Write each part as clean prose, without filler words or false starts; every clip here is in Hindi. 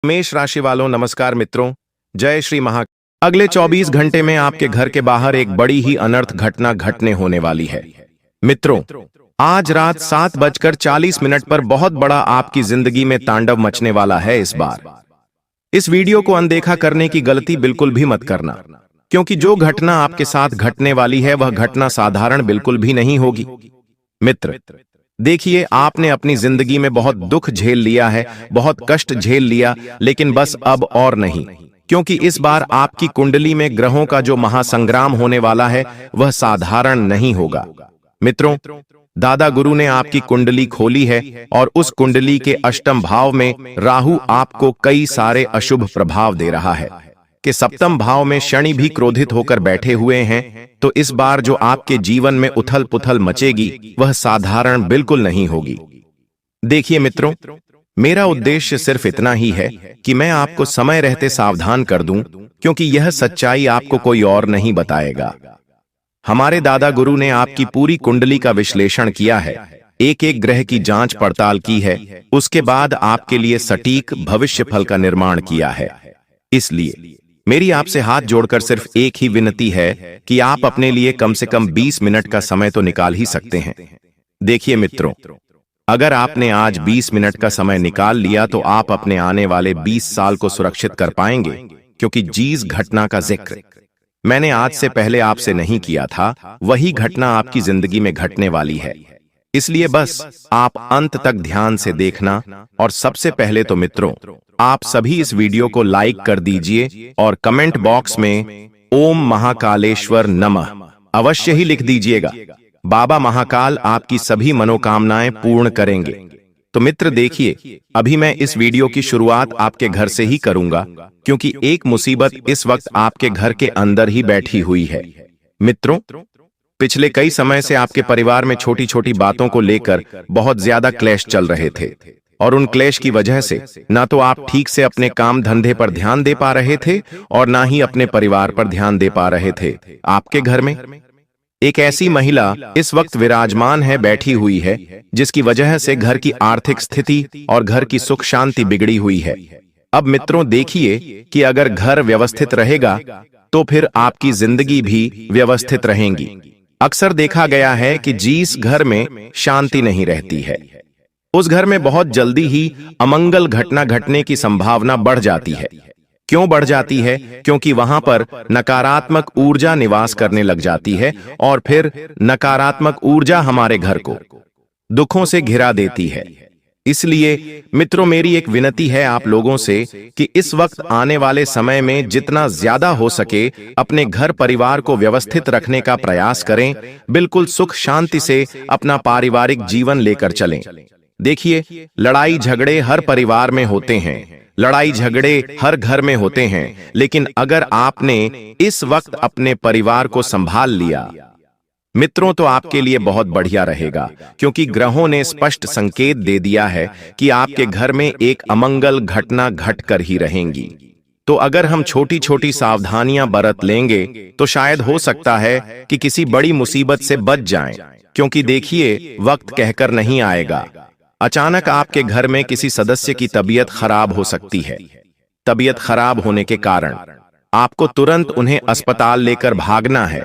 मेष राशि वालों नमस्कार मित्रों, जय श्री महा। अगले 24 घंटे में आपके घर के बाहर एक बड़ी ही अनर्थ घटना घटने होने वाली है। मित्रों, आज रात 7:40 पर बहुत बड़ा आपकी जिंदगी में तांडव मचने वाला है। इस बार इस वीडियो को अनदेखा करने की गलती बिल्कुल भी मत करना, क्योंकि जो घटना आपके साथ घटने वाली है वह घटना साधारण बिल्कुल भी नहीं होगी। मित्र, देखिए, आपने अपनी जिंदगी में बहुत दुख झेल लिया है, बहुत कष्ट झेल लिया, लेकिन बस अब और नहीं, क्योंकि इस बार आपकी कुंडली में ग्रहों का जो महासंग्राम होने वाला है वह साधारण नहीं होगा। मित्रों, दादा गुरु ने आपकी कुंडली खोली है और उस कुंडली के अष्टम भाव में राहु आपको कई सारे अशुभ प्रभाव दे रहा है कि सप्तम भाव में शनि भी क्रोधित होकर बैठे हुए हैं। तो इस बार जो आपके जीवन में उथल पुथल मचेगी वह साधारण बिल्कुल नहीं होगी। देखिए मित्रों, मेरा उद्देश्य सिर्फ इतना ही है कि मैं आपको समय रहते सावधान कर दूं, क्योंकि यह सच्चाई आपको कोई और नहीं बताएगा। हमारे दादा गुरु ने आपकी पूरी कुंडली का विश्लेषण किया है, एक एक ग्रह की जांच पड़ताल की है, उसके बाद आपके लिए सटीक भविष्य फल का निर्माण किया है। इसलिए मेरी आपसे हाथ जोड़कर सिर्फ एक ही विनती है कि आप अपने लिए कम से कम 20 मिनट का समय तो निकाल ही सकते हैं। देखिए मित्रों, अगर आपने आज 20 मिनट का समय निकाल लिया तो आप अपने आने वाले 20 साल को सुरक्षित कर पाएंगे, क्योंकि जिस घटना का जिक्र मैंने आज से पहले आपसे नहीं किया था वही घटना आपकी जिंदगी में घटने वाली है। इसलिए बस आप अंत तक ध्यान से देखना। और सबसे पहले तो मित्रों, आप सभी इस वीडियो को लाइक कर दीजिए और कमेंट बॉक्स में ओम महाकालेश्वर नमः अवश्य ही लिख दीजिएगा। बाबा महाकाल आपकी सभी मनोकामनाएं पूर्ण करेंगे। तो मित्र देखिए, अभी मैं इस वीडियो की शुरुआत आपके घर से ही करूंगा, क्योंकि एक मुसीबत इस वक्त आपके घर के अंदर ही बैठी हुई है। मित्रों, पिछले कई समय से आपके परिवार में छोटी छोटी बातों को लेकर बहुत ज्यादा क्लेश चल रहे थे, और उन क्लेश की वजह से ना तो आप ठीक से अपने काम धंधे पर ध्यान दे पा रहे थे और ना ही अपने परिवार पर ध्यान दे पा रहे थे। आपके घर में एक ऐसी महिला इस वक्त विराजमान है, बैठी हुई है, जिसकी वजह से घर की आर्थिक स्थिति और घर की सुख शांति बिगड़ी हुई है। अब मित्रों देखिए कि अगर घर व्यवस्थित रहेगा तो फिर आपकी जिंदगी भी व्यवस्थित रहेगी। अक्सर देखा गया है कि जिस घर में शांति नहीं रहती है उस घर में बहुत जल्दी ही अमंगल घटना घटने की संभावना बढ़ जाती है। क्यों बढ़ जाती है? क्योंकि वहां पर नकारात्मक ऊर्जा निवास करने लग जाती है, और फिर नकारात्मक ऊर्जा हमारे घर को दुखों से घिरा देती है। इसलिए मित्रों, मेरी एक विनती है आप लोगों से कि इस वक्त आने वाले समय में जितना ज्यादा हो सके अपने घर परिवार को व्यवस्थित रखने का प्रयास करें, बिल्कुल सुख शांति से अपना पारिवारिक जीवन लेकर चलें। देखिए, लड़ाई झगड़े हर परिवार में होते हैं, लड़ाई झगड़े हर घर में होते हैं, लेकिन अगर आपने इस वक्त अपने परिवार को संभाल लिया मित्रों तो आपके लिए बहुत बढ़िया रहेगा, क्योंकि ग्रहों ने स्पष्ट संकेत दे दिया है कि आपके घर में एक अमंगल घटना घटकर ही रहेंगी। तो अगर हम छोटी छोटी सावधानियां बरत लेंगे तो शायद हो सकता है कि किसी बड़ी मुसीबत से बच जाएं, क्योंकि देखिए, वक्त कहकर नहीं आएगा। अचानक आपके घर में किसी सदस्य की तबीयत खराब हो सकती है। तबीयत खराब होने के कारण आपको तुरंत उन्हें अस्पताल लेकर भागना है।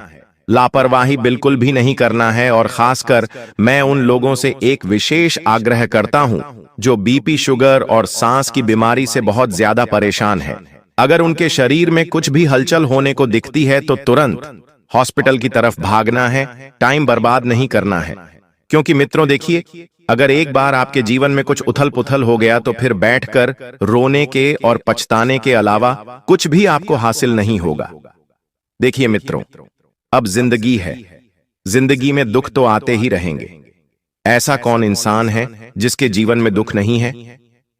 लापरवाही बिल्कुल भी नहीं करना है, और खासकर मैं उन लोगों से एक विशेष आग्रह करता हूं जो बीपी, शुगर और सांस की बीमारी से बहुत ज्यादा परेशान हैं। अगर उनके शरीर में कुछ भी हलचल होने को दिखती है तो तुरंत हॉस्पिटल की तरफ भागना है, टाइम बर्बाद नहीं करना है। क्योंकि मित्रों देखिए, अगर एक बार आपके जीवन में कुछ उथल पुथल हो गया तो फिर बैठकर रोने के और पछताने के अलावा कुछ भी आपको हासिल नहीं होगा। देखिए मित्रों, अब जिंदगी है, जिंदगी में दुख तो आते ही रहेंगे। ऐसा कौन इंसान है जिसके जीवन में दुख नहीं है?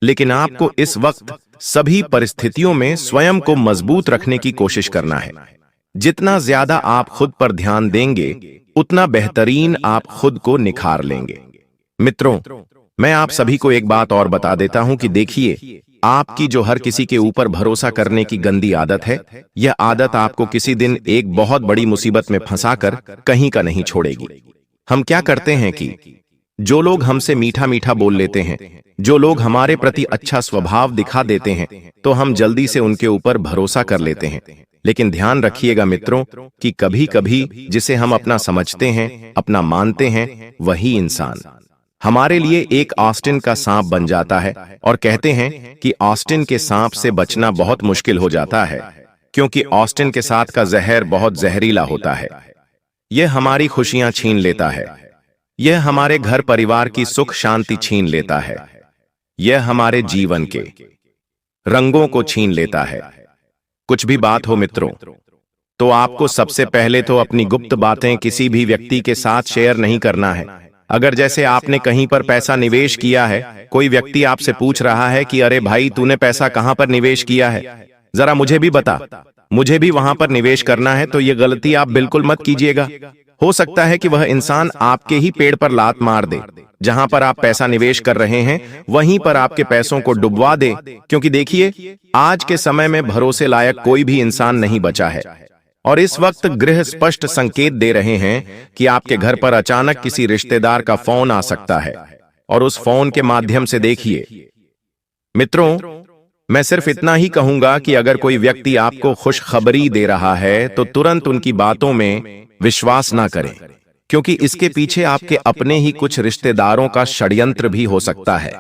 लेकिन आपको इस वक्त सभी परिस्थितियों में स्वयं को मजबूत रखने की कोशिश करना है। जितना ज्यादा आप खुद पर ध्यान देंगे उतना बेहतरीन आप खुद को निखार लेंगे। मित्रों, मैं आप सभी को एक बात और बता देता हूं कि देखिए, आपकी जो हर किसी के ऊपर भरोसा करने की गंदी आदत है, यह आदत आपको किसी दिन एक बहुत बड़ी मुसीबत में फंसाकर कहीं का नहीं छोड़ेगी। हम क्या करते हैं कि जो लोग हमसे मीठा मीठा बोल लेते हैं, जो लोग हमारे प्रति अच्छा स्वभाव दिखा देते हैं, तो हम जल्दी से उनके ऊपर भरोसा कर लेते हैं। लेकिन ध्यान रखिएगा मित्रों कि कभी कभी जिसे हम अपना समझते हैं, अपना मानते हैं, वही इंसान हमारे लिए एक ऑस्टिन का सांप बन जाता है। और कहते हैं कि ऑस्टिन के सांप से बचना बहुत मुश्किल हो जाता है, क्योंकि ऑस्टिन के साथ का जहर बहुत जहरीला होता है। यह हमारी खुशियां छीन लेता है, यह हमारे घर परिवार की सुख शांति छीन लेता है, यह हमारे जीवन के रंगों को छीन लेता है। कुछ भी बात हो मित्रों, तो आपको सबसे पहले तो अपनी गुप्त बातें किसी भी व्यक्ति के साथ शेयर नहीं करना है। अगर जैसे आपने कहीं पर पैसा निवेश किया है, कोई व्यक्ति आपसे पूछ रहा है कि अरे भाई तूने पैसा कहां पर निवेश किया है, जरा मुझे भी बता, मुझे भी वहां पर निवेश करना है, तो ये गलती आप बिल्कुल मत कीजिएगा। हो सकता है कि वह इंसान आपके ही पेड़ पर लात मार दे। जहां पर आप पैसा निवेश कर रहे हैं वहीं पर आपके पैसों को डुबवा दे, क्योंकि देखिए आज के समय में भरोसे लायक कोई भी इंसान नहीं बचा है। और इस वक्त ग्रह स्पष्ट संकेत दे रहे हैं कि आपके घर पर अचानक किसी रिश्तेदार का फोन आ सकता है, और उस फोन के माध्यम से देखिए मित्रों, मैं सिर्फ इतना ही कहूंगा कि अगर कोई व्यक्ति आपको खुशखबरी दे रहा है तो तुरंत उनकी बातों में विश्वास ना करें, क्योंकि इसके पीछे आपके अपने ही कुछ रिश्तेदारों का षड्यंत्र भी हो सकता है,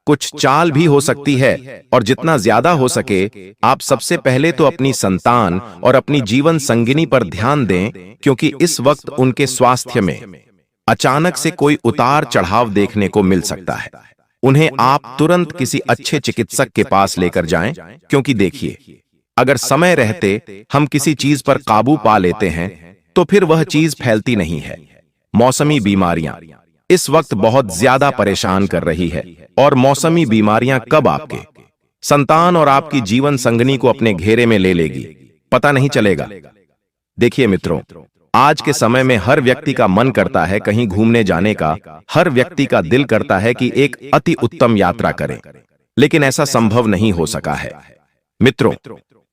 कुछ चाल भी हो सकती है। और जितना ज्यादा हो सके आप सबसे पहले तो अपनी संतान और अपनी जीवन संगिनी पर ध्यान दें, क्योंकि इस वक्त उनके स्वास्थ्य में अचानक से कोई उतार चढ़ाव देखने को मिल सकता है। उन्हें आप तुरंत किसी अच्छे चिकित्सक के पास लेकर जाएं, क्योंकि देखिए अगर समय रहते हम किसी चीज पर काबू पा लेते हैं तो फिर वह चीज फैलती नहीं है। मौसमी बीमारियां इस वक्त बहुत ज्यादा परेशान कर रही है, और मौसमी बीमारियां कब आपके संतान और आपकी जीवन संगनी को अपने घेरे में ले लेगी, पता नहीं चलेगा। देखिए मित्रों, आज के समय में हर व्यक्ति का मन करता है कहीं घूमने जाने का, हर व्यक्ति का दिल करता है कि एक अति उत्तम यात्रा करें, लेकिन ऐसा संभव नहीं हो सका है। मित्रों,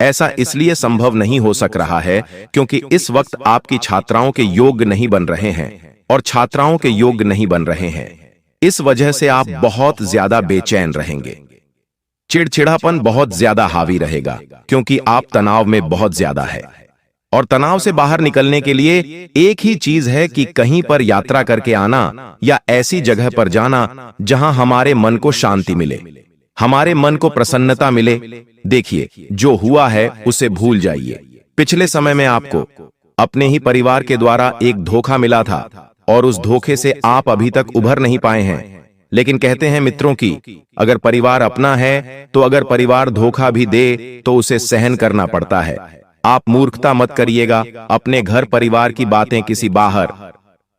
ऐसा इसलिए संभव नहीं हो सक रहा है क्योंकि इस वक्त आपकी छात्राओं के योग्य नहीं बन रहे हैं, और छात्राओं के योग्य नहीं बन रहे हैं। इस वजह से आप बहुत ज्यादा बेचैन रहेंगे, चिड़चिड़ापन बहुत ज्यादा हावी रहेगा, क्योंकि आप तनाव में बहुत ज्यादा है। और तनाव से बाहर निकलने के लिए एक ही चीज है कि कहीं पर यात्रा करके आना, या ऐसी जगह पर जाना जहां हमारे मन को शांति मिले, हमारे मन को प्रसन्नता मिले। देखिए जो हुआ है उसे भूल जाइए। पिछले समय में आपको अपने ही परिवार के द्वारा एक धोखा मिला था, और उस धोखे से आप अभी तक उभर नहीं पाए हैं। लेकिन कहते हैं मित्रों कि अगर परिवार अपना है तो अगर परिवार धोखा भी दे तो उसे सहन करना पड़ता है। आप मूर्खता मत करिएगा, अपने घर परिवार की बातें किसी बाहर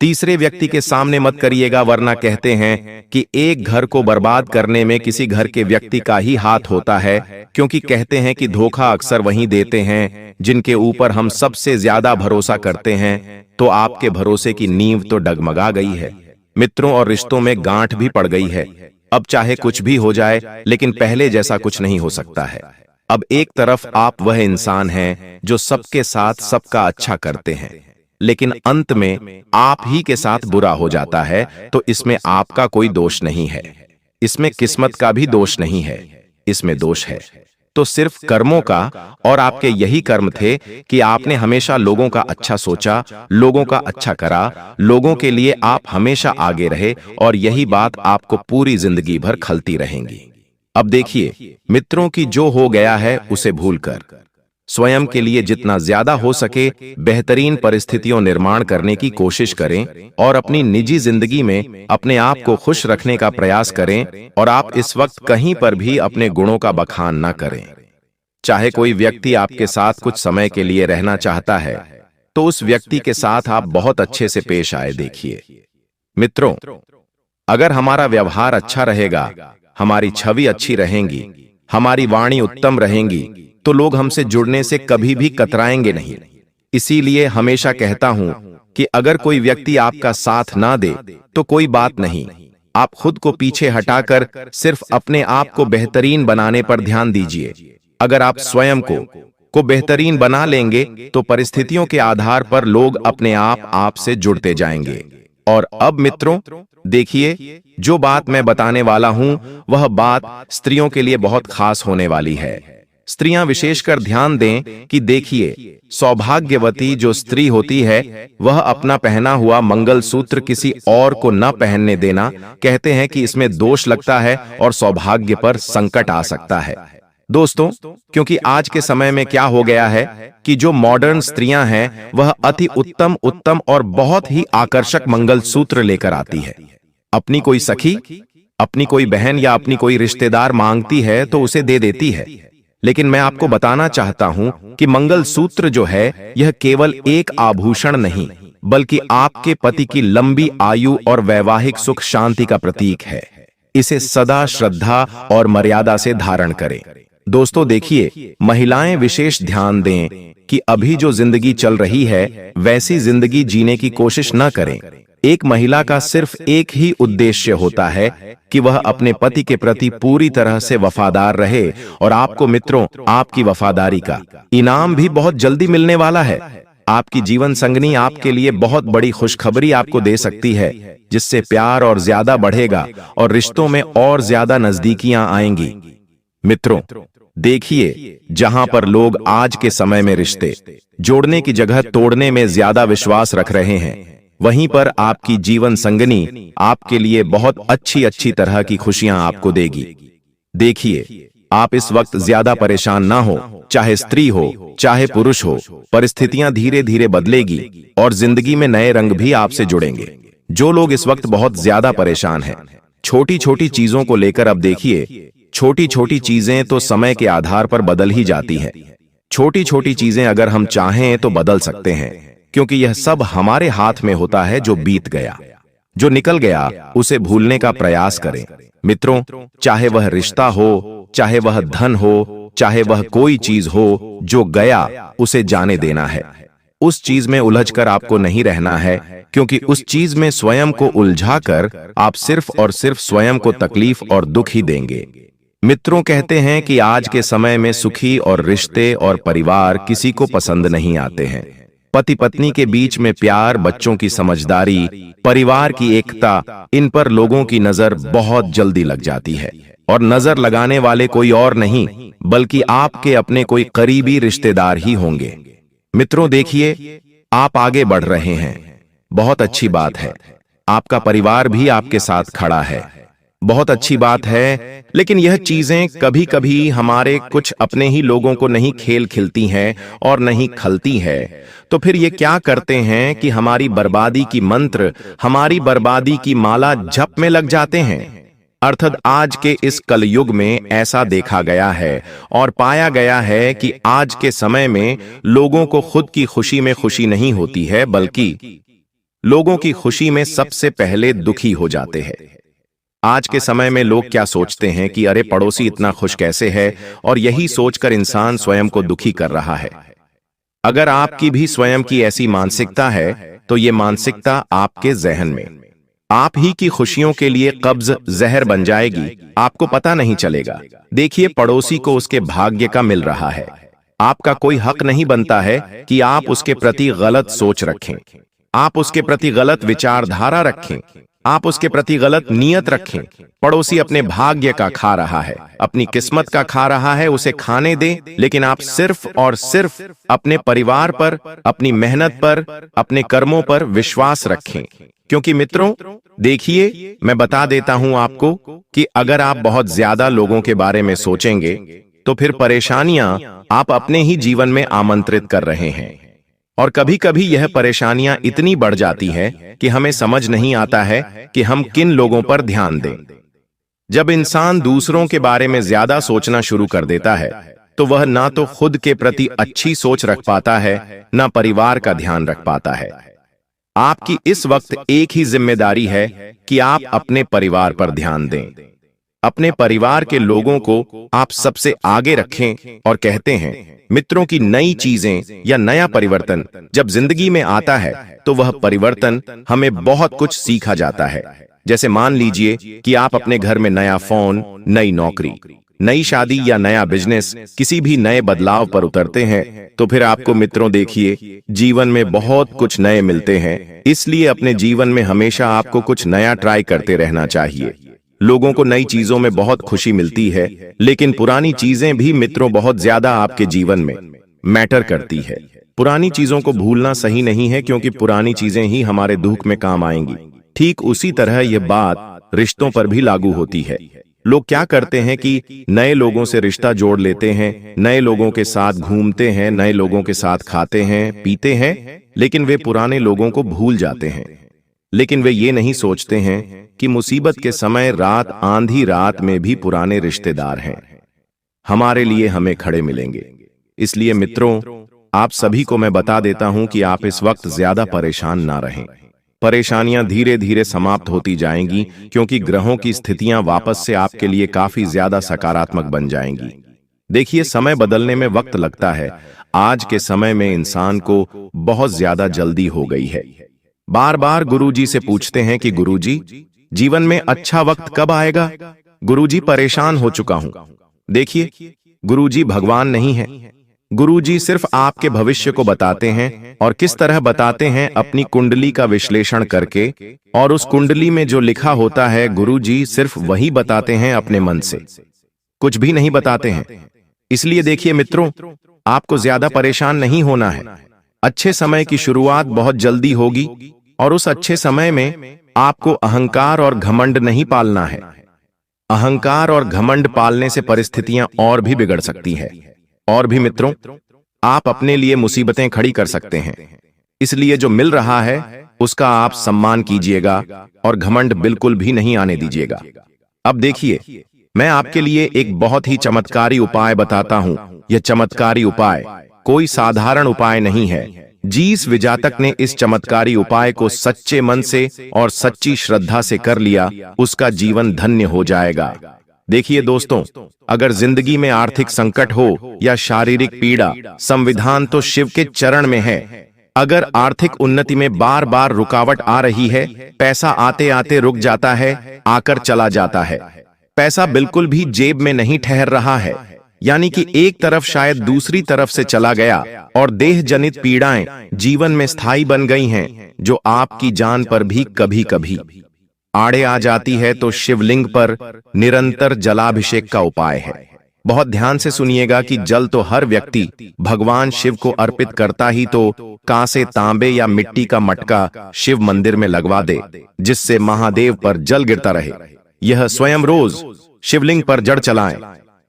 तीसरे व्यक्ति के सामने मत करिएगा, वरना कहते हैं कि एक घर को बर्बाद करने में किसी घर के व्यक्ति का ही हाथ होता है, क्योंकि कहते हैं कि धोखा अक्सर वही देते हैं जिनके ऊपर हम सबसे ज्यादा भरोसा करते हैं। तो आपके भरोसे की नींव तो डगमगा गई है मित्रों, और रिश्तों में गांठ भी पड़ गई है। अब चाहे कुछ भी हो जाए, लेकिन पहले जैसा कुछ नहीं हो सकता है। अब एक तरफ आप वह इंसान हैं जो सबके साथ सबका अच्छा करते हैं, लेकिन अंत में आप ही के साथ बुरा हो जाता है, तो इसमें आपका कोई दोष नहीं है, इसमें किस्मत का भी दोष नहीं है, इसमें दोष है तो सिर्फ कर्मों का। और आपके यही कर्म थे कि आपने हमेशा लोगों का अच्छा सोचा, लोगों का अच्छा करा, लोगों के लिए आप हमेशा आगे रहे, और यही बात आपको पूरी जिंदगी भर खलती रहेंगी। अब देखिए मित्रों की जो हो गया है उसे भूलकर स्वयं के लिए जितना ज्यादा हो सके बेहतरीन परिस्थितियों निर्माण करने की कोशिश करें, और अपनी निजी जिंदगी में अपने आप को खुश रखने का प्रयास करें। और आप इस वक्त कहीं पर भी अपने गुणों का बखान ना करें। चाहे कोई व्यक्ति आपके साथ कुछ समय के लिए रहना चाहता है, तो उस व्यक्ति के साथ आप बहुत अच्छे से पेश आए। देखिए मित्रों, अगर हमारा व्यवहार अच्छा रहेगा, हमारी छवि अच्छी रहेंगी, हमारी वाणी उत्तम रहेंगी, तो लोग हमसे जुड़ने से कभी भी कतराएंगे नहीं। इसीलिए हमेशा कहता हूं कि अगर कोई व्यक्ति आपका साथ ना दे तो कोई बात नहीं, आप खुद को पीछे हटाकर सिर्फ अपने आप को बेहतरीन बनाने पर ध्यान दीजिए। अगर आप स्वयं को बेहतरीन बना लेंगे तो परिस्थितियों के आधार पर लोग अपने आप से जुड़ते जाएंगे। और अब मित्रों देखिए, जो बात मैं बताने वाला हूं वह बात स्त्रियों के लिए बहुत खास होने वाली है। स्त्रियां विशेषकर ध्यान दें कि देखिए, सौभाग्यवती जो स्त्री होती है वह अपना पहना हुआ मंगलसूत्र किसी और को न पहनने देना। कहते हैं कि इसमें दोष लगता है और सौभाग्य पर संकट आ सकता है। दोस्तों, क्योंकि आज के समय में क्या हो गया है कि जो मॉडर्न स्त्रियां हैं वह अति उत्तम उत्तम और बहुत ही आकर्षक मंगलसूत्र लेकर आती है। अपनी कोई सखी, अपनी कोई बहन या अपनी कोई रिश्तेदार मांगती है तो उसे दे देती है। लेकिन मैं आपको बताना चाहता हूं कि मंगलसूत्र जो है यह केवल एक आभूषण नहीं, बल्कि आपके पति की लंबी आयु और वैवाहिक सुख शांति का प्रतीक है। इसे सदा श्रद्धा और मर्यादा से धारण करें। दोस्तों देखिए, महिलाएं विशेष ध्यान दें कि अभी जो जिंदगी चल रही है वैसी जिंदगी जीने की कोशिश न करें। एक महिला का सिर्फ एक ही उद्देश्य होता है कि वह अपने पति के प्रति पूरी तरह से वफादार रहे। और आपको मित्रों, आपकी वफादारी का इनाम भी बहुत जल्दी मिलने वाला है। आपकी जीवन संगनी आपके लिए बहुत बड़ी खुशखबरी आपको दे सकती है, जिससे प्यार और ज्यादा बढ़ेगा और रिश्तों में और ज्यादा नजदीकियां आएंगी। मित्रों देखिए, जहां पर लोग आज के समय में रिश्ते जोड़ने की जगह तोड़ने में ज्यादा विश्वास रख रहे हैं, वहीं पर आपकी जीवन संगनी आपके लिए बहुत अच्छी तरह की खुशियां आपको देगी। देखिए, आप इस वक्त ज्यादा परेशान ना हो, चाहे स्त्री हो चाहे पुरुष हो, परिस्थितियां धीरे धीरे बदलेगी और जिंदगी में नए रंग भी आपसे जुड़ेंगे। जो लोग इस वक्त बहुत ज्यादा परेशान हैं छोटी छोटी चीजों को लेकर, अब देखिए, छोटी छोटी चीजें तो समय के आधार पर बदल ही जाती हैं। छोटी छोटी चीजें अगर हम चाहें तो बदल सकते हैं, क्योंकि यह सब हमारे हाथ में होता है। जो बीत गया, जो निकल गया, उसे भूलने का प्रयास करें। मित्रों, चाहे वह रिश्ता हो, चाहे वह धन हो, चाहे वह कोई चीज हो, जो गया उसे जाने देना है। उस चीज में उलझकर आपको नहीं रहना है, क्योंकि उस चीज में स्वयं को उलझाकर आप सिर्फ और सिर्फ स्वयं को तकलीफ और दुख ही देंगे। मित्रों कहते हैं कि आज के समय में सुखी और रिश्ते और परिवार किसी को पसंद नहीं आते हैं। पति पत्नी के बीच में प्यार, बच्चों की समझदारी, परिवार की एकता, इन पर लोगों की नजर बहुत जल्दी लग जाती है। और नजर लगाने वाले कोई और नहीं बल्कि आपके अपने कोई करीबी रिश्तेदार ही होंगे। मित्रों देखिए, आप आगे बढ़ रहे हैं, बहुत अच्छी बात है। आपका परिवार भी आपके साथ खड़ा है, बहुत अच्छी बात है। लेकिन यह चीजें कभी कभी हमारे कुछ अपने ही लोगों को नहीं खेल खिलती हैं और नहीं खलती है। तो फिर ये क्या करते हैं कि हमारी बर्बादी की मंत्र, हमारी बर्बादी की माला जप में लग जाते हैं। अर्थात आज के इस कलयुग में ऐसा देखा गया है और पाया गया है कि आज के समय में लोगों को खुद की खुशी में खुशी नहीं होती है, बल्कि लोगों की खुशी में सबसे पहले दुखी हो जाते हैं। आज के समय में लोग क्या सोचते हैं कि अरे पड़ोसी इतना खुश कैसे है, और यही सोचकर इंसान स्वयं को दुखी कर रहा है। अगर आपकी भी स्वयं की ऐसी मानसिकता है तो ये मानसिकता आपके जहन में आप ही की खुशियों के लिए कब्ज जहर बन जाएगी, आपको पता नहीं चलेगा। देखिए, पड़ोसी को उसके भाग्य का मिल रहा है। आपका कोई हक नहीं बनता है कि आप उसके प्रति गलत सोच रखें, आप उसके प्रति गलत विचारधारा रखें, आप उसके प्रति गलत नियत रखें। पड़ोसी अपने भाग्य का खा रहा है, अपनी किस्मत का खा रहा है, उसे खाने दें। लेकिन आप सिर्फ और सिर्फ अपने परिवार पर, अपनी मेहनत पर, अपने कर्मों पर विश्वास रखें। क्योंकि मित्रों देखिए, मैं बता देता हूं आपको कि अगर आप बहुत ज्यादा लोगों के बारे में सोचेंगे तो फिर परेशानियां आप अपने ही जीवन में आमंत्रित कर रहे हैं। और कभी कभी यह परेशानियां इतनी बढ़ जाती हैं कि हमें समझ नहीं आता है कि हम किन लोगों पर ध्यान दें। जब इंसान दूसरों के बारे में ज्यादा सोचना शुरू कर देता है तो वह ना तो खुद के प्रति अच्छी सोच रख पाता है, ना परिवार का ध्यान रख पाता है। आपकी इस वक्त एक ही जिम्मेदारी है कि आप अपने परिवार पर ध्यान दें। अपने परिवार के लोगों को आप सबसे आगे रखें। और कहते हैं मित्रों की नई चीजें या नया परिवर्तन जब जिंदगी में आता है तो वह परिवर्तन हमें बहुत कुछ सीखा जाता है। जैसे मान लीजिए कि आप अपने घर में नया फोन, नई नौकरी, नई शादी या नया बिजनेस, किसी भी नए बदलाव पर उतरते हैं तो फिर आपको मित्रों देखिए जीवन में बहुत कुछ नए मिलते हैं। इसलिए अपने जीवन में हमेशा आपको कुछ नया ट्राई करते रहना चाहिए। लोगों को नई चीजों में बहुत खुशी मिलती है, लेकिन पुरानी चीजें भी मित्रों बहुत ज्यादा आपके जीवन में मैटर करती है। पुरानी चीजों को भूलना सही नहीं है, क्योंकि पुरानी चीजें ही हमारे दुख में काम आएंगी। ठीक उसी तरह यह बात रिश्तों पर भी लागू होती है। लोग क्या करते हैं कि नए लोगों से रिश्ता जोड़ लेते हैं, नए लोगों के साथ घूमते हैं, नए लोगों के साथ खाते हैं, पीते हैं, लेकिन वे पुराने लोगों को भूल जाते हैं। लेकिन वे ये नहीं सोचते हैं कि मुसीबत के समय रात आंधी रात में भी पुराने रिश्तेदार हैं, हमारे लिए हमें खड़े मिलेंगे। इसलिए मित्रों, आप सभी को मैं बता देता हूं कि आप इस वक्त ज्यादा परेशान ना रहें। परेशानियां धीरे धीरे समाप्त होती जाएंगी, क्योंकि ग्रहों की स्थितियां वापस से आपके लिए काफी ज्यादा सकारात्मक बन जाएंगी। देखिए, समय बदलने में वक्त लगता है। आज के समय में इंसान को बहुत ज्यादा जल्दी हो गई है। बार बार गुरुजी से पूछते हैं कि गुरुजी, जीवन में अच्छा वक्त कब आएगा? गुरुजी, परेशान हो चुका हूं। देखिए, गुरुजी भगवान नहीं है। गुरुजी सिर्फ आपके भविष्य को बताते हैं, और किस तरह बताते हैं? अपनी कुंडली का विश्लेषण करके, और उस कुंडली में जो लिखा होता है गुरुजी सिर्फ वही बताते हैं अपने मन से, कुछ भी नहीं बताते हैं। इसलिए देखिए मित्रों, आपको ज्यादा परेशान नहीं होना है। अच्छे समय की शुरुआत बहुत जल्दी होगी, और उस अच्छे समय में आपको अहंकार और घमंड नहीं पालना है। अहंकार और घमंड पालने से परिस्थितियां और भी बिगड़ सकती है। और भी मित्रों, आप अपने लिए मुसीबतें खड़ी कर सकते हैं। इसलिए जो मिल रहा है उसका आप सम्मान कीजिएगा, और घमंड बिल्कुल भी नहीं आने दीजिएगा। अब देखिए, मैं आपके लिए एक बहुत ही चमत्कारी उपाय बताता हूं। यह चमत्कारी उपाय कोई साधारण उपाय नहीं है। जिस विजातक ने इस चमत्कारी उपाय को सच्चे मन से और सच्ची श्रद्धा से कर लिया, उसका जीवन धन्य हो जाएगा। देखिए दोस्तों, अगर जिंदगी में आर्थिक संकट हो या शारीरिक पीड़ा, संविधान तो शिव के चरण में है। अगर आर्थिक उन्नति में बार बार रुकावट आ रही है, पैसा आते आते रुक जाता है, आकर चला जाता है, पैसा बिल्कुल भी जेब में नहीं ठहर रहा है, यानी कि एक तरफ शायद दूसरी तरफ से चला गया, और देह जनित पीड़ाएं जीवन में स्थायी बन गई हैं, जो आपकी जान पर भी कभी कभी आड़े आ जाती है, तो शिवलिंग पर निरंतर जलाभिषेक का उपाय है। बहुत ध्यान से सुनिएगा कि जल तो हर व्यक्ति भगवान शिव को अर्पित करता ही, तो कांसे, तांबे या मिट्टी का मटका शिव मंदिर में लगवा दे, जिससे महादेव पर जल गिरता रहे। यह स्वयं रोज शिवलिंग पर जड़ चलाएं।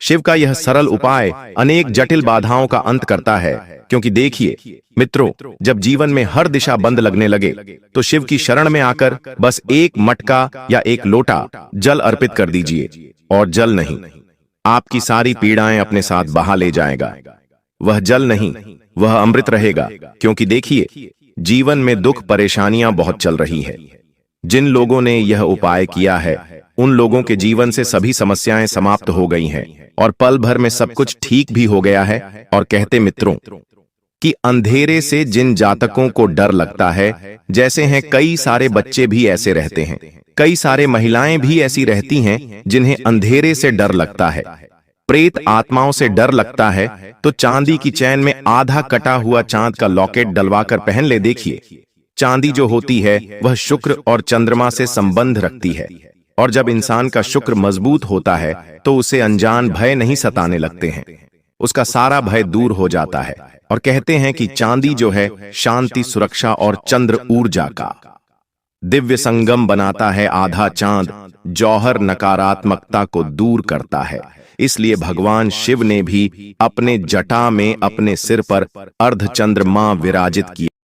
शिव का यह सरल उपाय अनेक जटिल बाधाओं का अंत करता है, क्योंकि देखिए मित्रों, जब जीवन में हर दिशा बंद लगने लगे, तो शिव की शरण में आकर बस एक मटका या एक लोटा जल अर्पित कर दीजिए, और जल नहीं, आपकी सारी पीड़ाएं अपने साथ बहा ले जाएगा। वह जल नहीं, वह अमृत रहेगा। क्योंकि देखिए, जीवन में दुख परेशानियां बहुत चल रही है। जिन लोगों ने यह उपाय किया है, उन लोगों के जीवन से सभी समस्याएं समाप्त हो गई हैं, और पल भर में सब कुछ ठीक भी हो गया है। और कहते मित्रों कि अंधेरे से जिन जातकों को डर लगता है, जैसे हैं कई सारे बच्चे भी ऐसे रहते हैं, कई सारे महिलाएं भी ऐसी रहती हैं जिन्हें अंधेरे से डर लगता है, प्रेत आत्माओं से डर लगता है, तो चांदी की चैन में आधा कटा हुआ चांद का लॉकेट डलवाकर पहन ले। देखिए, चांदी जो होती है वह शुक्र और चंद्रमा से संबंध रखती है, और जब इंसान का शुक्र मजबूत होता है तो उसे अनजान भय नहीं सताने लगते हैं, उसका सारा भय दूर हो जाता है। और कहते हैं कि चांदी जो है शांति, सुरक्षा और चंद्र ऊर्जा का दिव्य संगम बनाता है। आधा चांद जौहर नकारात्मकता को दूर करता है। इसलिए भगवान शिव ने भी अपने जटा में अपने सिर पर अर्धचंद्रमा विराजित किया।